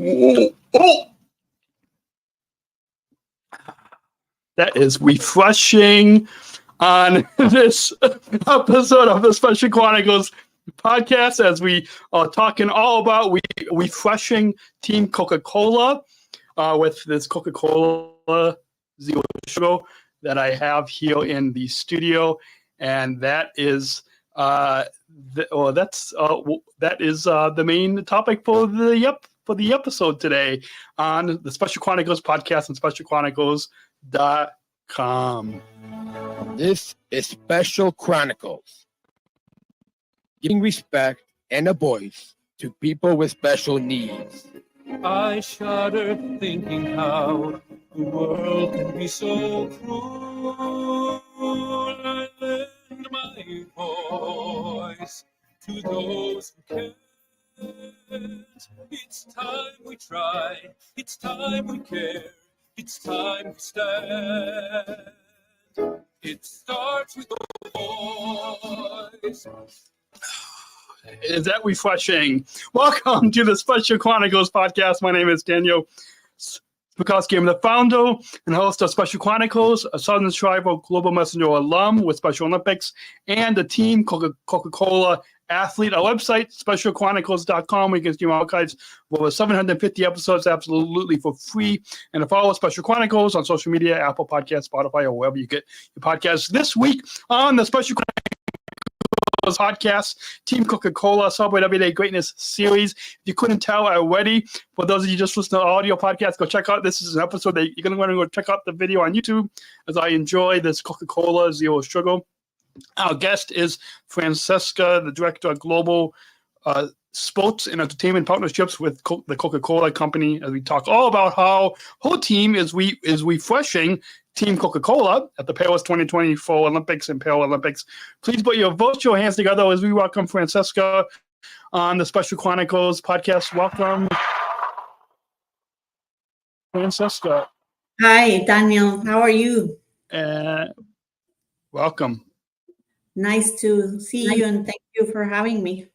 Oh, that is refreshing on this episode of the Special Chronicles Podcast, as we are talking all about refreshing Team Coca-Cola with this Coca-Cola Zero Sugar that I have here in the studio, and that is the main topic for the episode today on the Special Chronicles Podcast and SpecialChronicles.com. This is Special Chronicles, giving respect and a voice to people with special needs. I shudder thinking how the world can be so cruel. I lend my voice to those who can't. It's time we try, it's time we care, it's time we stand. It starts with a voice. Is that refreshing? Welcome to the Special Chronicles Podcast. My name is Daniel Smrokowski. I'm the founder and host of Special Chronicles, a Southern Tribal Global Messenger alum with Special Olympics and a Team Coca-Cola athlete. Our website, SpecialChronicles.com, where you can stream archives of over 750 episodes absolutely for free. And to follow Special Chronicles on social media, Apple Podcasts, Spotify, or wherever you get your podcasts. This week on the Special Chronicles Podcast, Team Coca-Cola Celebrate Everyday Greatness series. If you couldn't tell already, for those of you just listening to audio podcast, go check out. This is an episode that you're going to want to go check out the video on YouTube as I enjoy this Coca-Cola Zero Sugar. Our guest is Francesca, the Director of Global Sports and Entertainment Partnerships with the Coca-Cola Company, as we talk all about how her team is refreshing Team Coca-Cola at the Paris 2024 Olympics and Paralympics. Please put your virtual hands together as we welcome Francesca on the Special Chronicles Podcast. Welcome, Francesca. Hi, Daniel. How are you? Welcome. Nice to see you, and thank you for having me.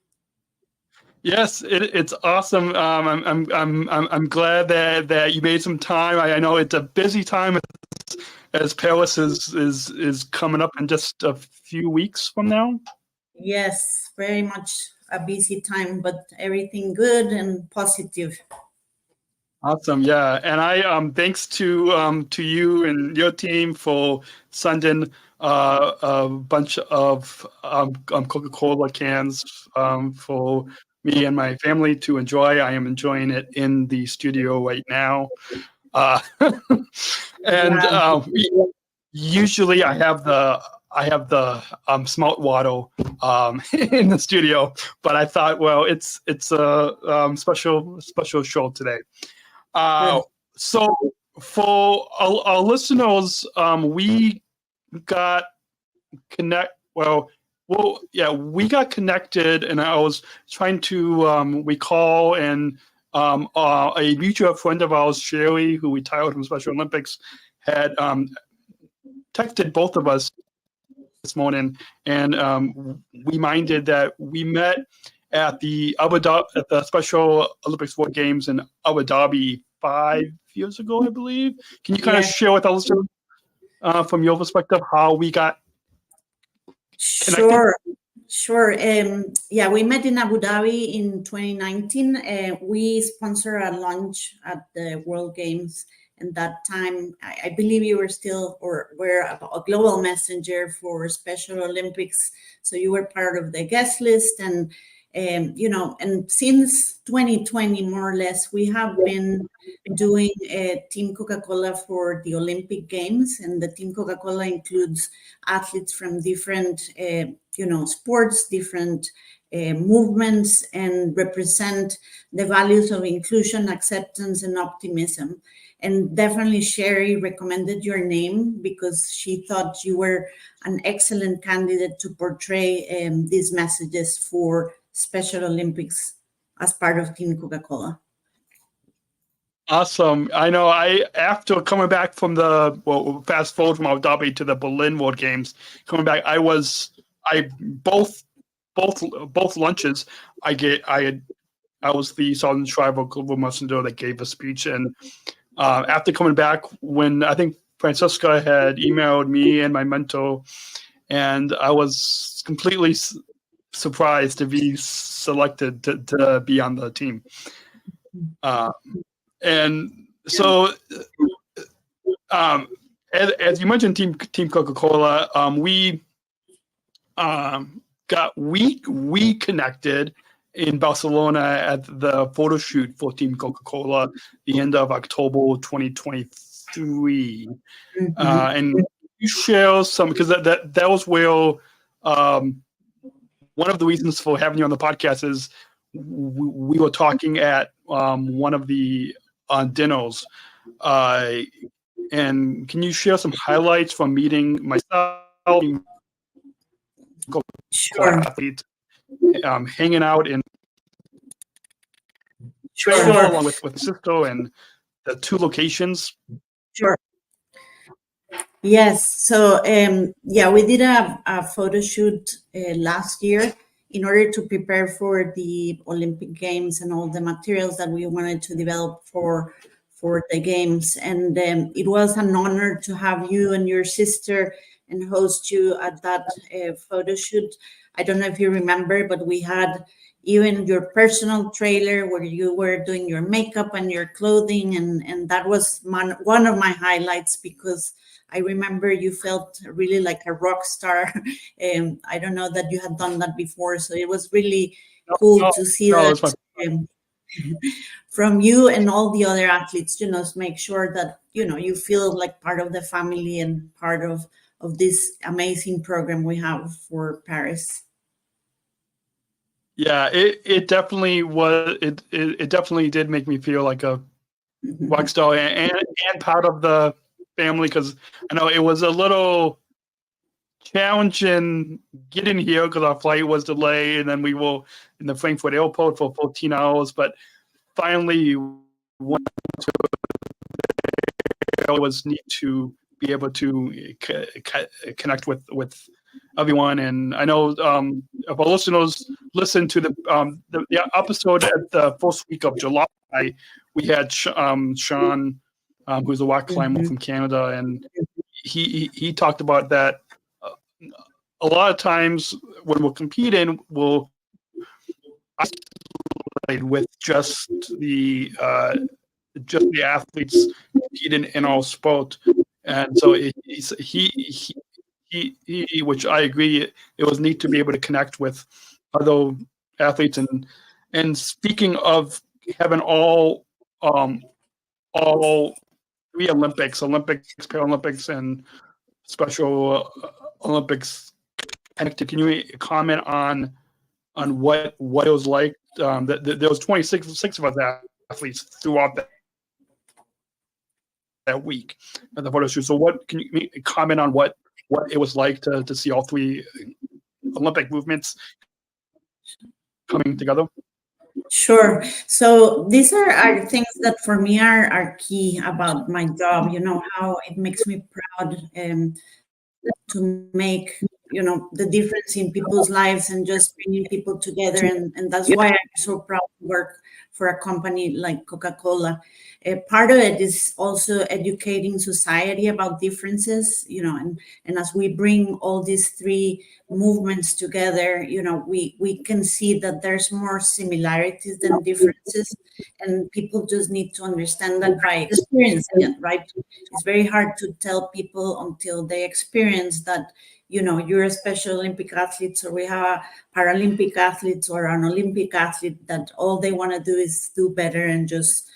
Yes, it's awesome. I'm glad that you made some time. I know it's a busy time as Paris is coming up in just a few weeks from now. Yes, very much a busy time, but everything good and positive. Awesome, yeah, and I thanks to you and your team for sending a bunch of Coca-Cola cans for me and my family to enjoy. I am enjoying it in the studio right now. Usually I have the smart water in the studio, but I thought, well, it's a special show today. So for our listeners, we got we got connected, and I was trying to recall, and a mutual friend of ours, Sherry, who retired from Special Olympics, had texted both of us this morning, and reminded that we met at the Special Olympics World Games in Abu Dhabi 5 years ago, I believe. Can you kind of share with us from your perspective how we got connected? Sure. We met in Abu Dhabi in 2019. We sponsored a launch at the World Games. And that time, I believe you were were a global messenger for Special Olympics. So you were part of the guest list. And since 2020, more or less, we have been doing Team Coca-Cola for the Olympic Games. And the Team Coca-Cola includes athletes from different, sports, different movements, and represent the values of inclusion, acceptance, and optimism. And definitely Sherry recommended your name because she thought you were an excellent candidate to portray these messages for Special Olympics as part of Team Coca-Cola. Awesome. I know after coming back from fast forward from Abu Dhabi to the Berlin World Games, coming back, both lunches I had I was the Southern Tribal Global Messenger that gave a speech. And after coming back, when I think Francesca had emailed me and my mentor, and I was completely surprised to be selected to be on the team. And so, as you mentioned, Team Coca-Cola, we connected in Barcelona at the Photoshoot for Team Coca-Cola the end of October 2023. And you share some, because that was where one of the reasons for having you on the podcast is we were talking at one of the dinners. And can you share some highlights from meeting myself, Sure. athletes, hanging out in Sure. along with Cisco and the two locations? Sure. Yes. So, we did a photo shoot last year in order to prepare for the Olympic Games and all the materials that we wanted to develop for the games. And it was an honor to have you and your sister and host you at that photo shoot. I don't know if you remember, but we had even your personal trailer where you were doing your makeup and your clothing. And that was one of my highlights, because I remember you felt really like a rock star. I don't know that you had done that before. So it was really cool to see that from you and all the other athletes, make sure that, you feel like part of the family and part of this amazing program we have for Paris. Yeah, it definitely was. It definitely did make me feel like a rock star and part of the family, because I know it was a little challenging getting here because our flight was delayed, and then we were in the Frankfurt airport for 14 hours. But finally, it was neat to be able to connect with everyone. And I know if our listeners listen to the episode at the first week of July, we had Sean, who's a rock climber from Canada, and he talked about that. A lot of times when we're competing, we'll isolate with just the athletes competing in our sport, and so he, which I agree, it was neat to be able to connect with other athletes. And speaking of having all three Olympics, Paralympics, and Special Olympics connected, can you comment on what it was like? There was 26 of us athletes throughout that week at the photo shoot. So what can you comment on what it was like to see all three Olympic movements coming together? Sure. So these are things that for me are key about my job. How it makes me proud to make the difference in people's lives and just bringing people together, and that's why I'm so proud to work for a company like Coca-Cola. Part of it is also educating society about differences, and as we bring all these three movements together, we can see that there's more similarities than differences, and people just need to understand that by experiencing it, right? It's very hard to tell people until they experience that, you're a Special Olympic athlete, or we have a Paralympic athletes or an Olympic athlete, that all they want to do is do better and just,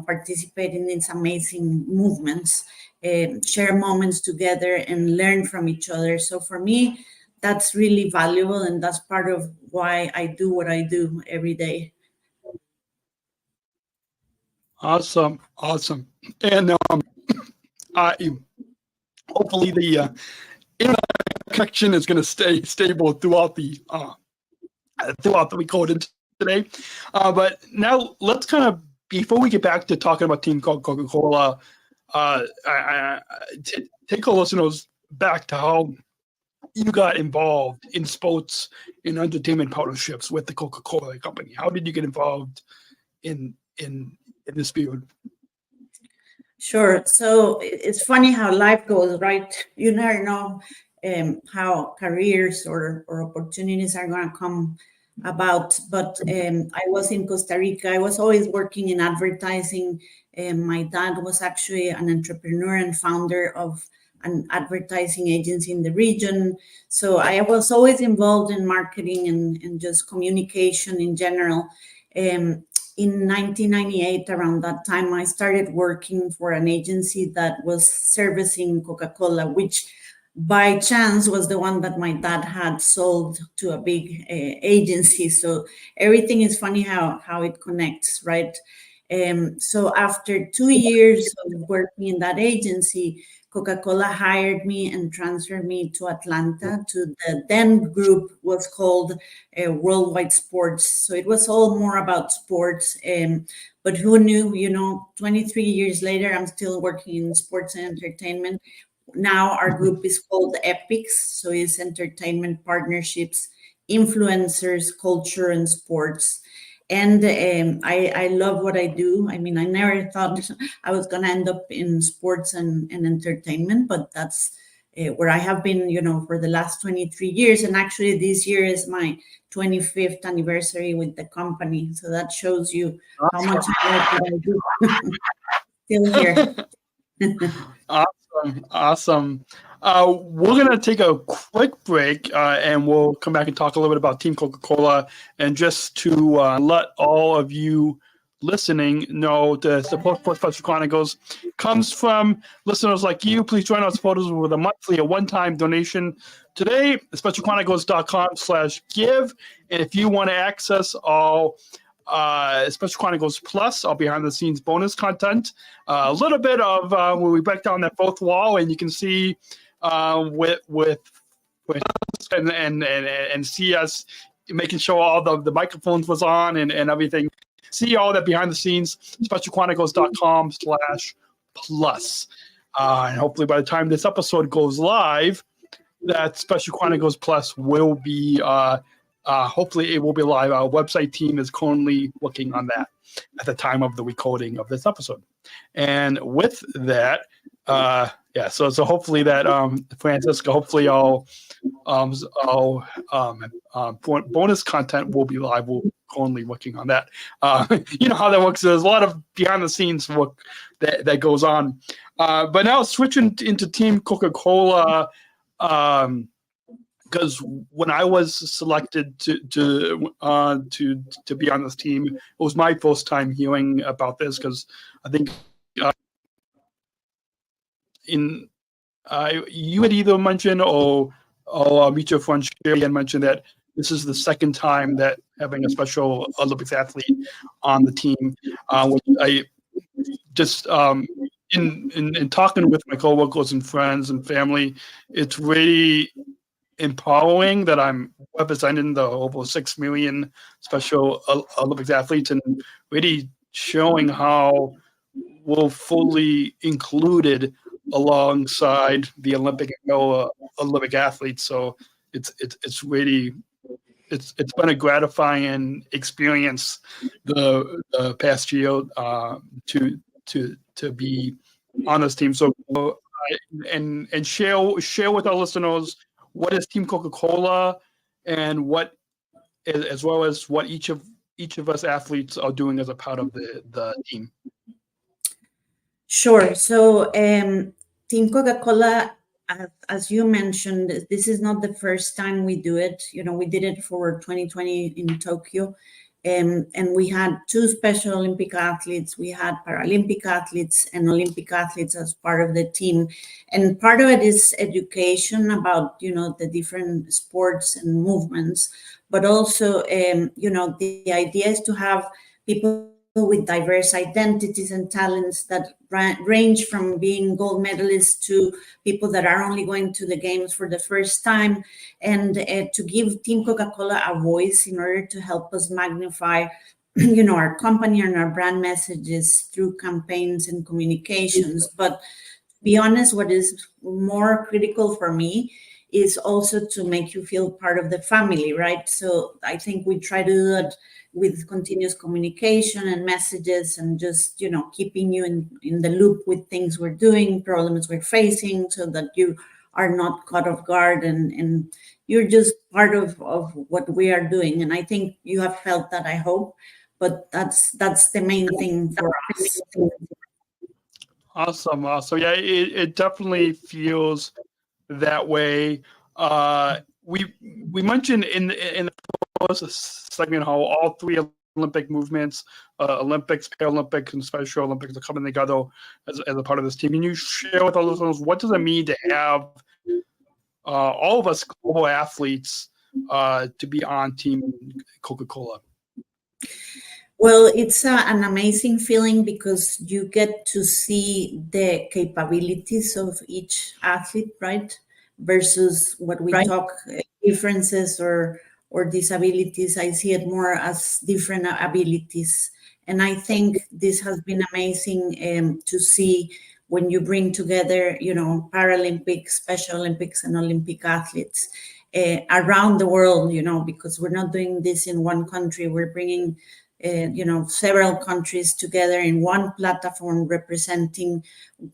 participate in these amazing movements, share moments together and learn from each other. So for me, that's really valuable, and that's part of why I do what I do every day. Awesome. And hopefully the internet connection is going to stay stable throughout the recording today. But now let's kind of, before we get back to talking about Team Coca-Cola, take our listeners back to how you got involved in sports and entertainment partnerships with the Coca-Cola Company. How did you get involved in this field? Sure. So it's funny how life goes, right? You never know how careers or opportunities are going to come about. But I was in Costa Rica. I was always working in advertising. My dad was actually an entrepreneur and founder of an advertising agency in the region. So I was always involved in marketing and just communication in general. In 1998, around that time, I started working for an agency that was servicing Coca-Cola, which by chance was the one that my dad had sold to a big agency. So everything is funny how it connects, right? So after 2 years of working in that agency, Coca-Cola hired me and transferred me to Atlanta to the then group was called Worldwide Sports. So it was all more about sports. But who knew, 23 years later, I'm still working in sports and entertainment. Now our group is called Ep.589. So it's entertainment partnerships, influencers, culture, and sports. And I love what I do. I mean, I never thought I was going to end up in sports and entertainment, but that's where I have been, for the last 23 years. And actually this year is my 25th anniversary with the company. So that shows you how much I do. Still here. Awesome. We're going to take a quick break and we'll come back and talk a little bit about Team Coca-Cola. And just to let all of you listening know, the support for Special Chronicles comes from listeners like you. Please join our supporters with a monthly or one-time donation today, specialchronicles.com/give. And if you want to access all Special Chronicles Plus, all behind-the-scenes bonus content, a little bit of where we break down that fourth wall, and you can see with and see us making sure all the microphones was on and everything. See all that behind the scenes, specialchronicles.com/plus. And hopefully by the time this episode goes live, that Special Chronicles Plus will be hopefully it will be live. Our website team is currently working on that at the time of the recording of this episode. And with that, so hopefully that Francesca, hopefully all bonus content will be live. We're currently working on that. You know how that works. There's a lot of behind the scenes work that goes on. But now switching into Team Coca-Cola, because when I was selected to be on this team, it was my first time hearing about this, because I think you had either mentioned or mutual friend Sherry had mentioned that this is the second time that having a Special Olympics athlete on the team, which I just in talking with my coworkers and friends and family, it's really empowering that I'm representing the over 6 million Special Olympics athletes and really showing how we're fully included alongside the Olympic and Olympic athletes. So it's been a gratifying experience the past year to be on this team. So and share with our listeners what is Team Coca-Cola and what, as well as what each of us athletes are doing as a part of the team. Sure. So Team Coca-Cola, as you mentioned, this is not the first time we do it. We did it for 2020 in Tokyo. And we had 2 Special Olympic athletes. We had Paralympic athletes and Olympic athletes as part of the team. And part of it is education about, the different sports and movements. But also, the idea is to have people with diverse identities and talents that range from being gold medalists to people that are only going to the games for the first time, and to give Team Coca-Cola a voice in order to help us magnify our company and our brand messages through campaigns and communications. But to be honest, what is more critical for me is also to make you feel part of the family, right? So I think we try to do that with continuous communication and messages, and just, keeping you in the loop with things we're doing, problems we're facing, so that you are not caught off guard, and you're just part of what we are doing. And I think you have felt that, I hope, but that's the main thing for us. Awesome. Yeah, it definitely feels that way. We mentioned in the first segment how all three Olympic movements, Olympics, Paralympics, and Special Olympics, are coming together as a part of this team. Can you share with our listeners what does it mean to have all of us global athletes to be on Team Coca-Cola? Well, it's an amazing feeling, because you get to see the capabilities of each athlete, right? Versus what we talk differences or disabilities. I see it more as different abilities. And I think this has been amazing to see when you bring together, Paralympics, Special Olympics, and Olympic athletes around the world, because we're not doing this in one country. We're bringing several countries together in one platform, representing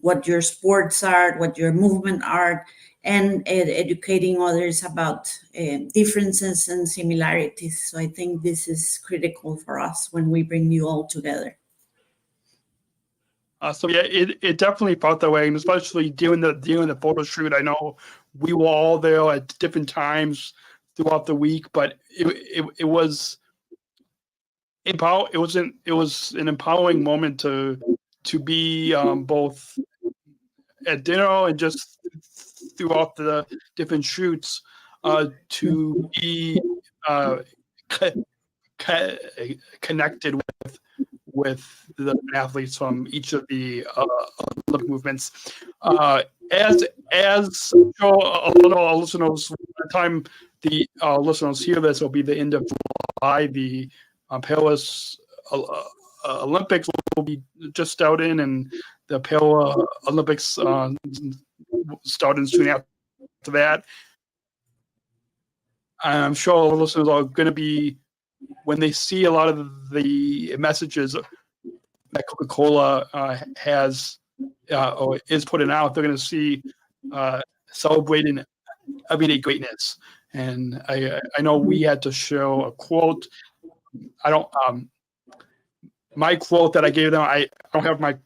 what your sports are, what your movement are, and educating others about differences and similarities. So I think this is critical for us when we bring you all together. So yeah, it definitely felt that way, and especially doing the photo shoot. I know we were all there at different times throughout the week, but it was an empowering moment to be both at dinner and just throughout the different shoots to be connected with the athletes from each of the Olympic movements. As our listeners, by the time the listeners hear this, will be the end of July. The Paris Olympics will be just starting, and the Paralympics starting soon after that. I'm sure our listeners are going to be, when they see a lot of the messages that Coca-Cola has or is putting out, they're going to see celebrating everyday greatness. And I know we had to show a quote. My quote that I gave them, I don't have my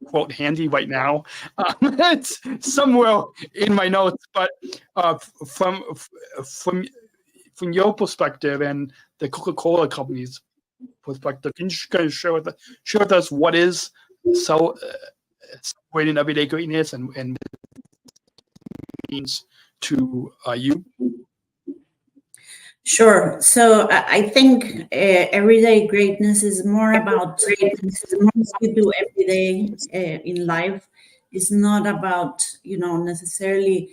quote handy right now. It's somewhere in my notes, but from your perspective and the Coca-Cola Company's perspective, can you kind of share with us what is celebrating everyday greatness and means to you? Sure. So I think everyday greatness is more about things you do every day in life. It's not about, necessarily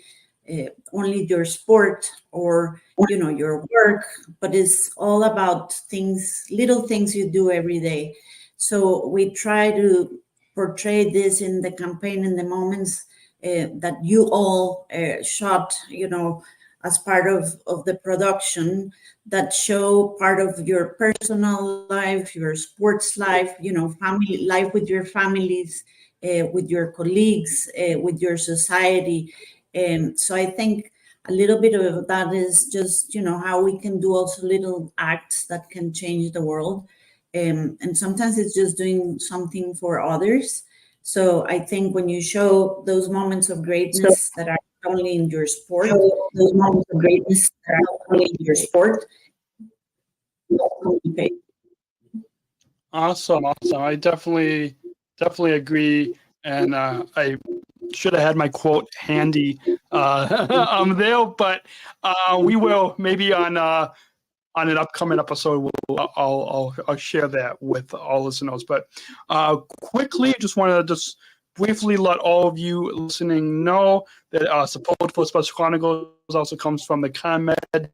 only your sport or, your work, but it's all about little things you do every day. So we try to portray this in the campaign, in the moments that you all shot, as part of the production, that show part of your personal life, your sports life, family life with your families, with your colleagues, with your society. So I think a little bit of that is just, how we can do also little acts that can change the world. And sometimes it's just doing something for others. So I think when you show those moments of greatness that are only in your sport, Awesome. I definitely agree, and I should have had my quote handy there, but we will maybe on an upcoming episode. I'll share that with all listeners. But quickly, just want to briefly let all of you listening know that support for Special Chronicles also comes from the ComEd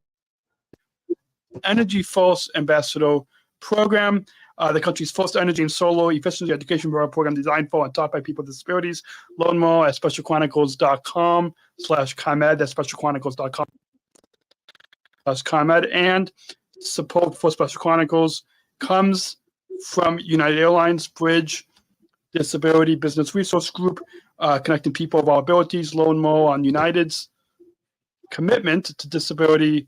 Energy Force Ambassador Program. the country's first energy and solar efficiency education program designed for and taught by people with disabilities. Learn more at specialchronicles.com/ComEd. That's specialchronicles.com/ComEd. And support for Special Chronicles comes from United Airlines Bridge Disability Business Resource Group, connecting people of all abilities. Learn more on United's commitment to disability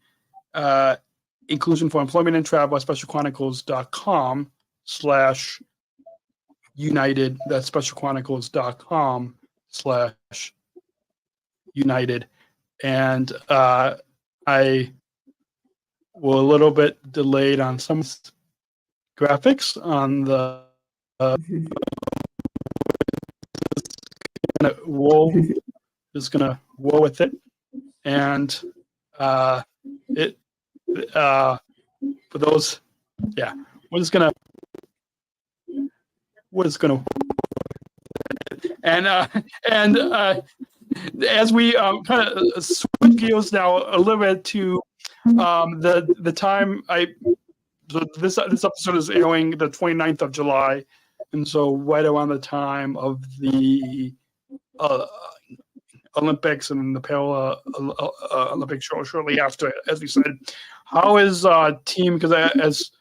inclusion for employment and travel at specialchronicles.com/United. That's specialchronicles.com/United. And I were a little bit delayed on some graphics on the just gonna roll with it, and for those, yeah, we're gonna and as we kind of switch gears now a little bit to the time this episode is airing the 29th of July, and so right around the time of the Olympics and the Olympics shortly after, as we said. How is Team? Because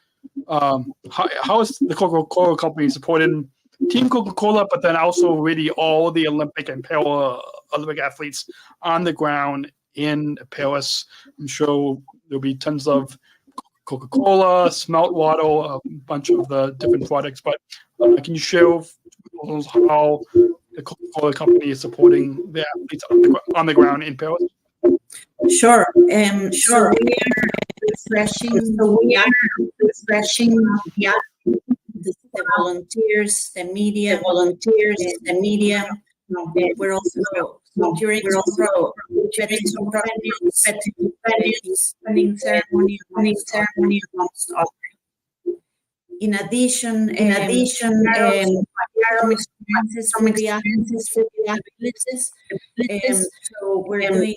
how is the Coca-Cola Company supporting Team Coca-Cola, but then also really all the Olympic and Olympic athletes on the ground in Paris? I'm sure there'll be tons of Coca-Cola, Smelt Water, a bunch of the different products. But can you share with us how the Coca-Cola Company is supporting the athletes on the ground in Paris? Sure. So we are refreshing the volunteers, the media. We're also during opening ceremony amongst others. In addition, some experiences for the athletes. So we're doing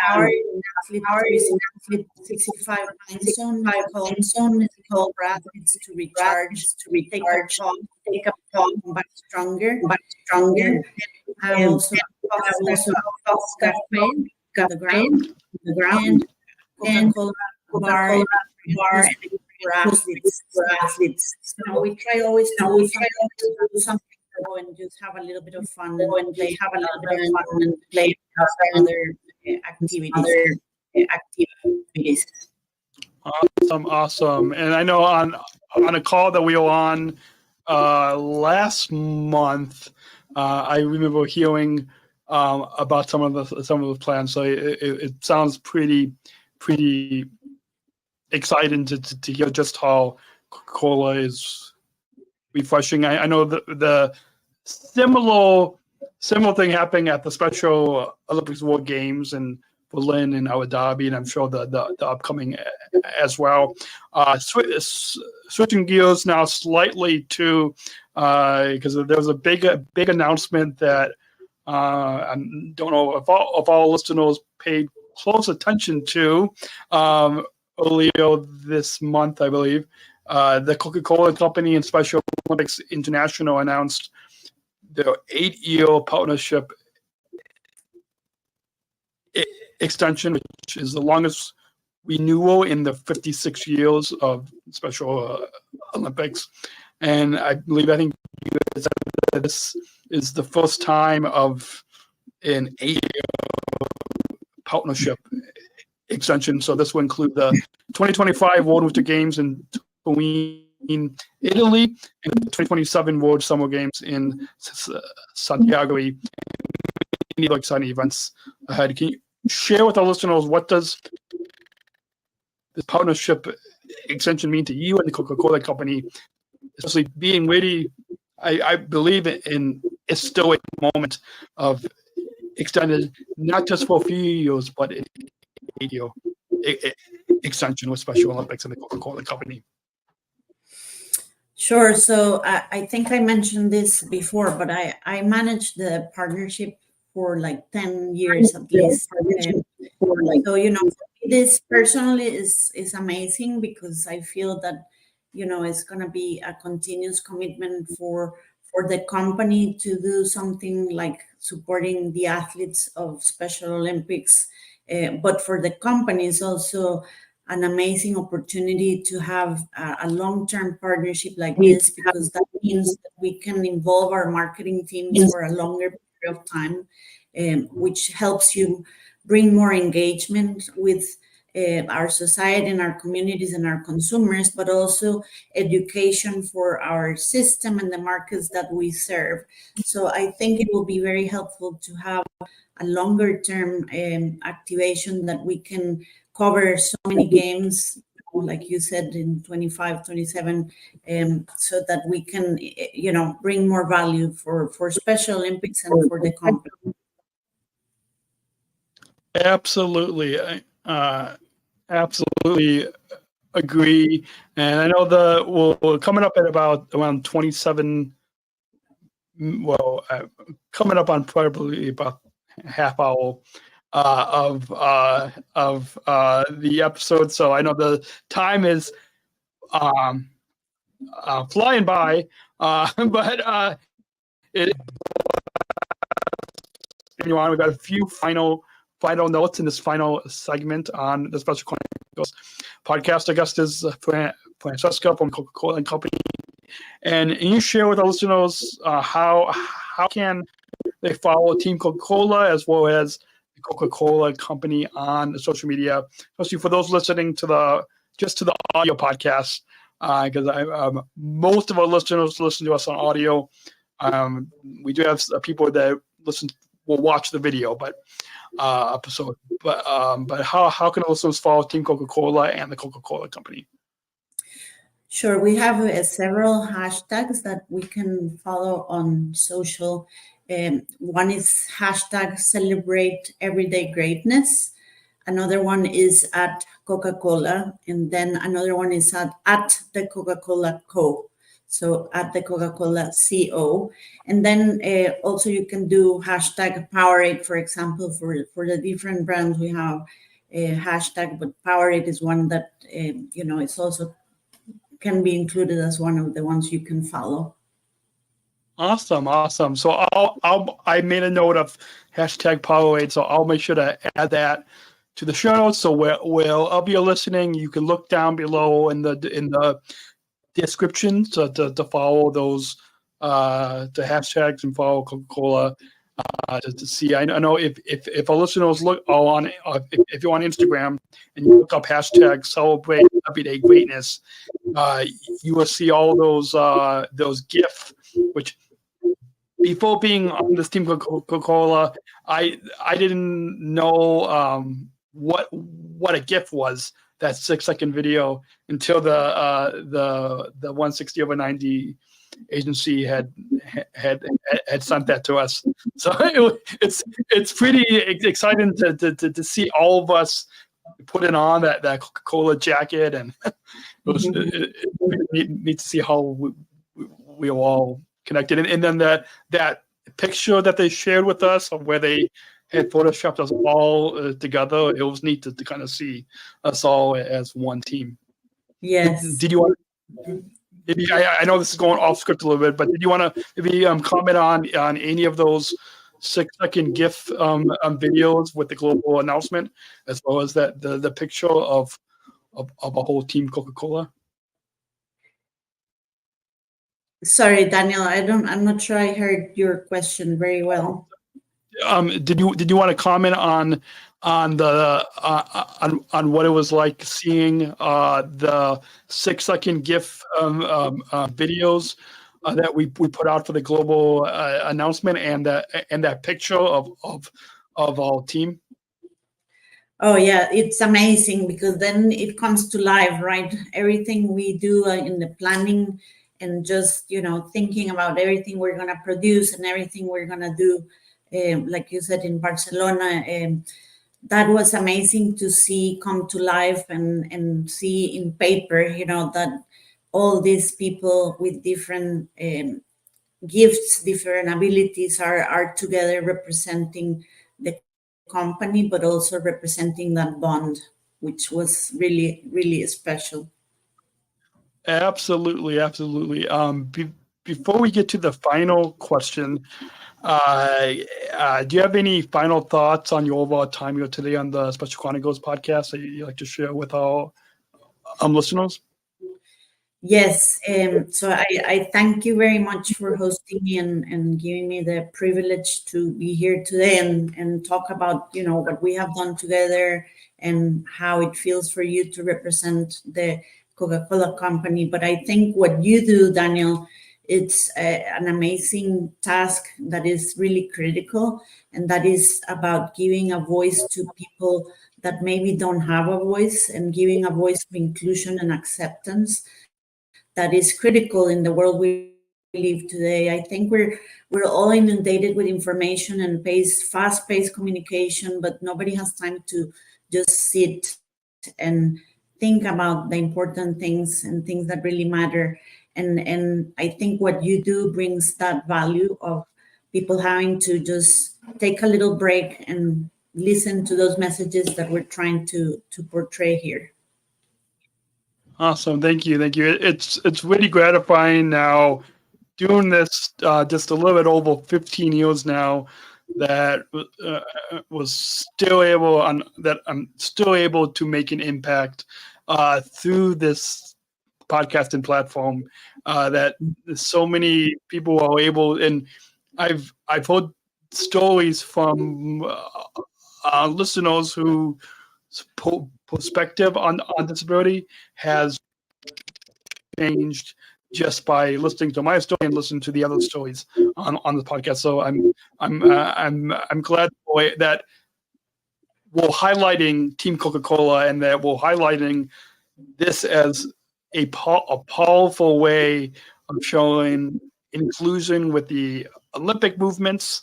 our 65 time zone called for athletes to recharge, take up talk, but stronger. Also the ground, Coca-Cola bar for athletes. So we try always to do something and just have a little bit of fun and play other activities. Awesome. And I know on a call that we were on last month, I remember hearing about some of the plans. So it sounds pretty exciting to hear just how Coca-Cola is refreshing. I know the similar thing happening at the Special Olympics World Games in Berlin and Abu Dhabi, and I'm sure the upcoming as well. Switching gears now slightly to because there was a big announcement that I don't know if all listeners paid close attention to earlier this month, I believe. The Coca-Cola Company and Special Olympics International announced their 8-year partnership extension, which is the longest renewal in the 56 years of Special Olympics. And I think this is the first time of an 8-year partnership extension. So this will include the 2025 World Winter Games in Italy and the 2027 World Summer Games in Santiago. Many exciting events ahead. Can you share with our listeners what does this partnership extension mean to you and the Coca-Cola Company, especially being ready? I believe in it's still a moment of extended, not just for a few years, but an 8-year extension with Special Olympics and the Coca-Cola Company. Sure. So I think I mentioned this before, but I managed the partnership for like 10 years at least. So, this personally is amazing because I feel that it's going to be a continuous commitment for the company to do something like supporting the athletes of Special Olympics. But for the company, it's also an amazing opportunity to have a long-term partnership like this, because that means that we can involve our marketing teams for a longer period of time, which helps you bring more engagement with our society and our communities and our consumers, but also education for our system and the markets that we serve. So I think it will be very helpful to have a longer term activation that we can cover so many games, like you said, in 25, 27, so that we can, bring more value for Special Olympics and for the company. Absolutely. Absolutely agree. And I know we're coming up at around 27. Well, coming up on probably about half hour of the episode. So I know the time is flying by, but it. We've got a few final notes in this final segment on the Special Chronicles podcast. Our guest is Francesca from Coca-Cola Company, and you share with our listeners how can they follow Team Coca-Cola as well as the Coca-Cola Company on social media, especially for those listening to the audio podcast, because most of our listeners listen to us on audio. We do have people that will watch the video, but episode. But how can listeners follow Team Coca-Cola and the Coca-Cola Company? Sure, we have several hashtags that we can follow on social. One is hashtag Celebrate Everyday Greatness. Another one is at Coca-Cola, and then another one is at the Coca-Cola Co. So at the Coca-Cola CO. And then also you can do hashtag Powerade, for example, for the different brands. We have a hashtag, but Powerade is one that, it's also can be included as one of the ones you can follow. Awesome. So I made a note of hashtag Powerade, so I'll make sure to add that to the show notes. So wherever you're listening, you can look down below in the description to follow those the hashtags and follow Coca-Cola to see. I know if our listeners look if you're on Instagram and you look up hashtag Celebrate Everyday Greatness, you will see all those GIF, which before being on this Team Coca-Cola, I didn't know what a GIF was. That 6-second video until the 160/90 agency had sent that to us. So it's pretty exciting to see all of us putting on that Coca-Cola jacket, and it neat to see how we all connected. And then that picture that they shared with us of where they had photoshopped us all together. It was neat to kind of see us all as one team. Yes. Did you want to, maybe, I know this is going off script a little bit, but did you want to maybe comment on any of those 6-second GIF videos with the global announcement, as well as the picture of a whole Team Coca-Cola? Sorry, Daniel, I'm not sure I heard your question very well. Did you want to comment on what it was like seeing the 6-second GIF videos that we put out for the global announcement, and that picture of our team? Oh yeah, it's amazing, because then it comes to life, right? Everything we do in the planning and just thinking about everything we're gonna produce and everything we're gonna do. Like you said, in Barcelona, that was amazing to see come to life and see in paper, that all these people with different gifts, different abilities are together representing the company, but also representing that bond, which was really, really special. Absolutely. Before we get to the final question, do you have any final thoughts on your overall time here today on the Special Chronicles podcast that you'd like to share with our listeners? Yes. So I thank you very much for hosting me and giving me the privilege to be here today and talk about, what we have done together and how it feels for you to represent the Coca-Cola Company. But I think what you do, Daniel, it's an amazing task that is really critical, and that is about giving a voice to people that maybe don't have a voice, and giving a voice of inclusion and acceptance that is critical in the world we live today. I think we're all inundated with information and fast-paced communication, but nobody has time to just sit and think about the important things and things that really matter. And I think what you do brings that value of people having to just take a little break and listen to those messages that we're trying to portray here. Awesome. Thank you. It's really gratifying now doing this just a little bit over 15 years now that was still able that I'm still able to make an impact through this podcasting platform that so many people are able, and I've heard stories from listeners who perspective on disability has changed just by listening to my story and listening to the other stories on the podcast. So I'm glad that we're highlighting Team Coca-Cola and that we're highlighting this as a powerful way of showing inclusion with the Olympic movements,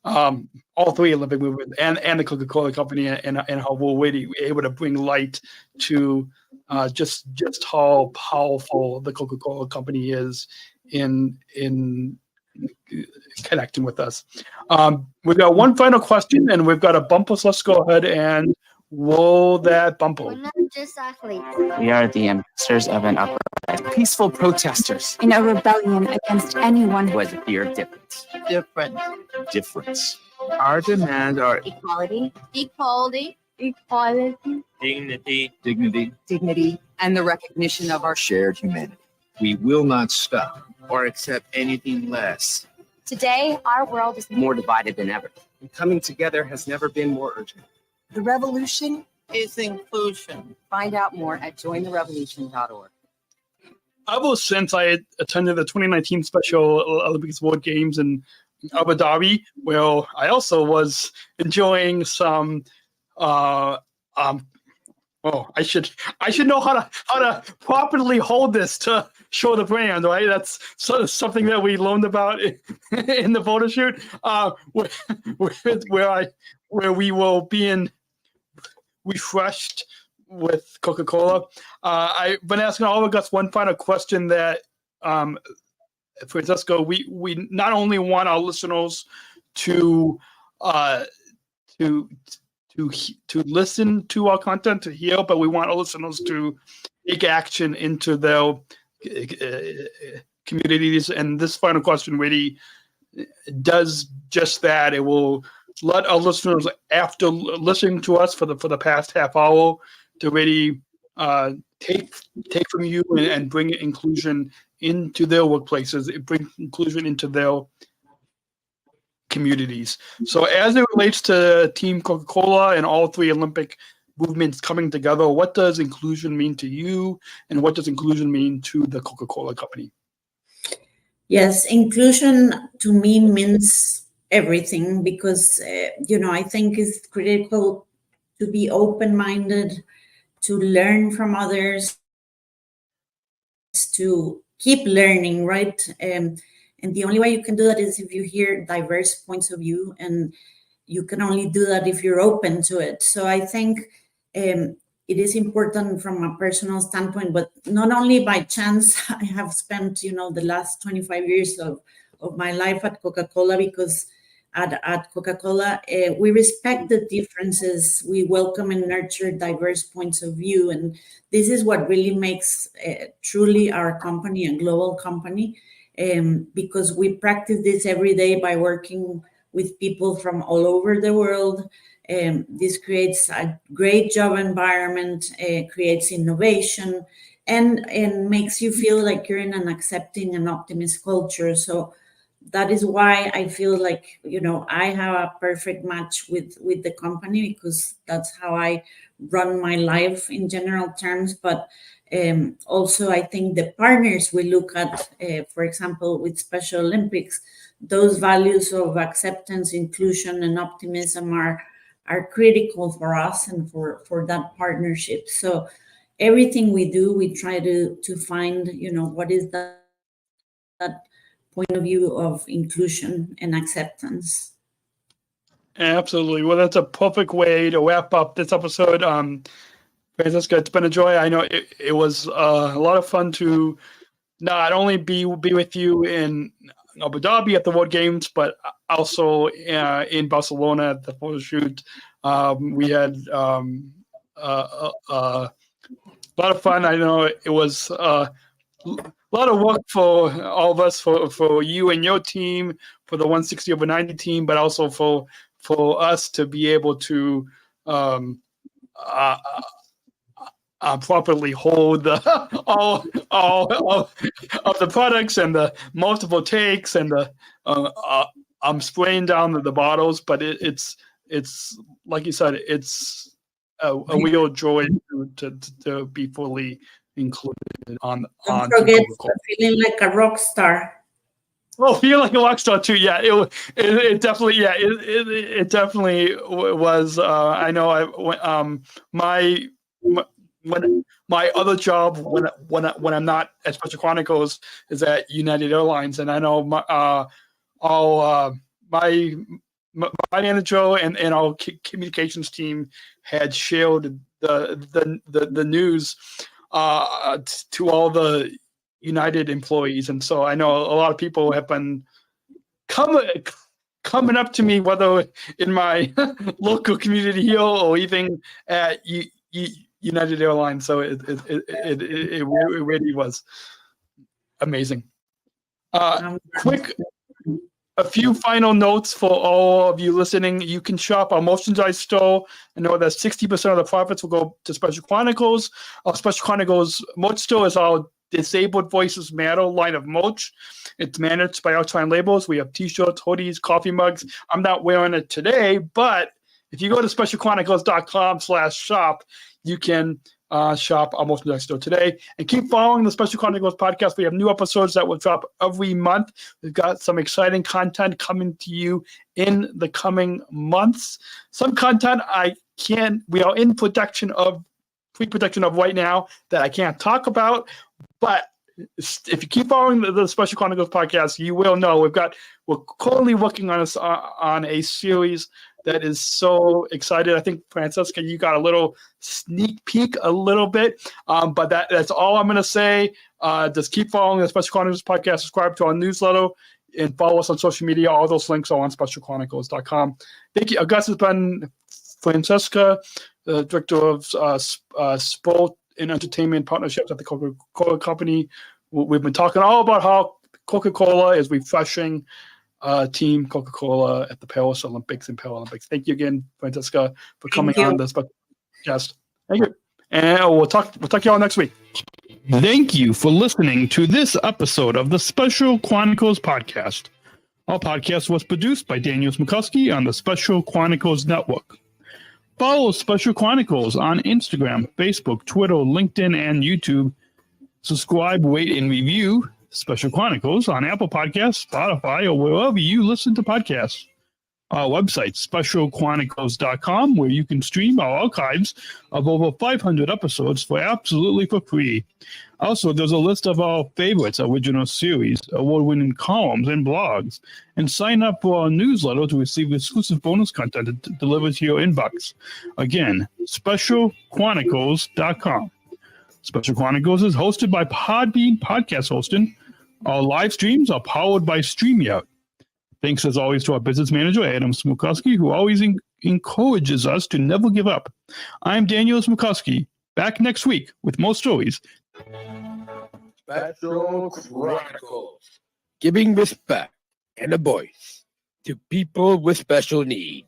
all three Olympic movements, and the Coca-Cola Company, and how we're really able to bring light to just how powerful the Coca-Cola Company is in connecting with us. We've got one final question, and we've got a bumper. So let's go ahead and roll that bumper. We're not just athletes. We are the ambassadors of an uprising. Peaceful protesters. In a rebellion against anyone Who has a fear of difference. Difference. Our demands are Equality. equality, Dignity. Dignity. and the recognition of our Shared humanity. We will not stop. or accept anything less. Today, our world is More divided than ever. And coming together has never been more urgent. The revolution. Is inclusion. Find out more at jointherevolution.org. Ever since I attended the 2019 Special Olympics World Games in Abu Dhabi, where I also was enjoying some. I should know how to properly hold this to show the brand, right? That's something that we learned about in the Photoshoot, where we were being refreshed with Coca-Cola. I've been asking all of us one final question that, Francesca, we not only want our listeners to listen to our content, to hear, but we want our listeners to take action into their communities. And this final question really does just that. It will let our listeners, after listening to us for the past half hour, to really take from you and bring inclusion into their workplaces, bring inclusion into their communities. So as it relates to Team Coca-Cola and all three Olympic movements coming together, what does inclusion mean to you, and what does inclusion mean to the Coca-Cola Company? Yes, inclusion to me means everything, because I think it's critical to be open-minded, to learn from others, to keep learning, right? And the only way you can do that is if you hear diverse points of view, and you can only do that if you're open to it. So I think it is important from a personal standpoint, but not only by chance. I have spent, the last 25 years of my life at Coca-Cola, because at Coca-Cola. We respect the differences. We welcome and nurture diverse points of view. And this is what really makes truly our company a global company, because we practice this every day by working with people from all over the world. This creates a great job environment, creates innovation, and makes you feel like you're in an accepting and optimist culture. So that is why I feel like, I have a perfect match with the company, because that's how I run my life in general terms. But also, I think the partners we look at, for example, with Special Olympics, those values of acceptance, inclusion, and optimism are critical for us and for that partnership. So everything we do, we try to find, what is that point of view of inclusion and acceptance. Absolutely. Well, that's a perfect way to wrap up this episode. Francesca, it's been a joy. I know it was a lot of fun to not only be with you in Abu Dhabi at the World Games, but also in Barcelona at the Photoshoot. We had a lot of fun. I know it was a lot of work for all of us, for you and your team, for the 160/90 team, but also for us to be able to properly hold all of the products and the multiple takes and the I'm spraying down the bottles, but it's like you said, it's a real joy to be fully included on. Don't forget feeling like a rock star. Oh, feel like a rock star too. Yeah, it definitely. Yeah, it definitely was. I know. When my other job, when I'm not at Special Chronicles, is at United Airlines, and I know my manager and our communications team had shared the news to all the United employees, and so I know a lot of people have been coming up to me, whether in my local community here or even at United Airlines. So it really was amazing. A few final notes for all of you listening. You can shop our merchandise store. I know that 60% of the profits will go to Special Chronicles. Our Special Chronicles merch store is our Disabled Voices Matter line of merch. It's managed by Outshine Labels. We have t-shirts, hoodies, coffee mugs. I'm not wearing it today, but if you go to specialchronicles.com/shop, you can shop our merchandise store today. And keep following the Special Chronicles podcast. We have new episodes that will drop every month. We've got some exciting content coming to you in the coming months. Some content we are in pre-production of right now that I can't talk about. But if you keep following the Special Chronicles podcast, you will know we're currently working on a series that is so excited. I think, Francesca, you got a little sneak peek a little bit, but that's all I'm going to say. Just keep following the Special Chronicles podcast, subscribe to our newsletter, and follow us on social media. All those links are on specialchronicles.com. Thank you. Our guest has been Francesca, the Director of Sport and Entertainment Partnerships at the Coca-Cola Company. We've been talking all about how Coca-Cola is refreshing Team Coca-Cola at the Paris Olympics and Paralympics. Thank you again, Francesca, for coming on this podcast. Thank you. And we'll talk to y'all next week. Thank you for listening to this episode of the Special Chronicles Podcast. Our podcast was produced by Daniel Smrokowski on the Special Chronicles Network. Follow Special Chronicles on Instagram, Facebook, Twitter, LinkedIn, and YouTube. Subscribe, rate, and review Special Chronicles on Apple Podcasts, Spotify, or wherever you listen to podcasts. Our website, specialchronicles.com, where you can stream our archives of over 500 episodes for free. Also, there's a list of our favorites, original series, award-winning columns, and blogs. And sign up for our newsletter to receive exclusive bonus content delivered to your inbox. Again, specialchronicles.com. Special Chronicles is hosted by Podbean Podcast Hosting. Our live streams are powered by StreamYard. Thanks as always to our business manager, Adam Smrokowski, who always encourages us to never give up. I'm Daniel Smrokowski, back next week with more stories. Special Chronicles, giving respect and a voice to people with special needs.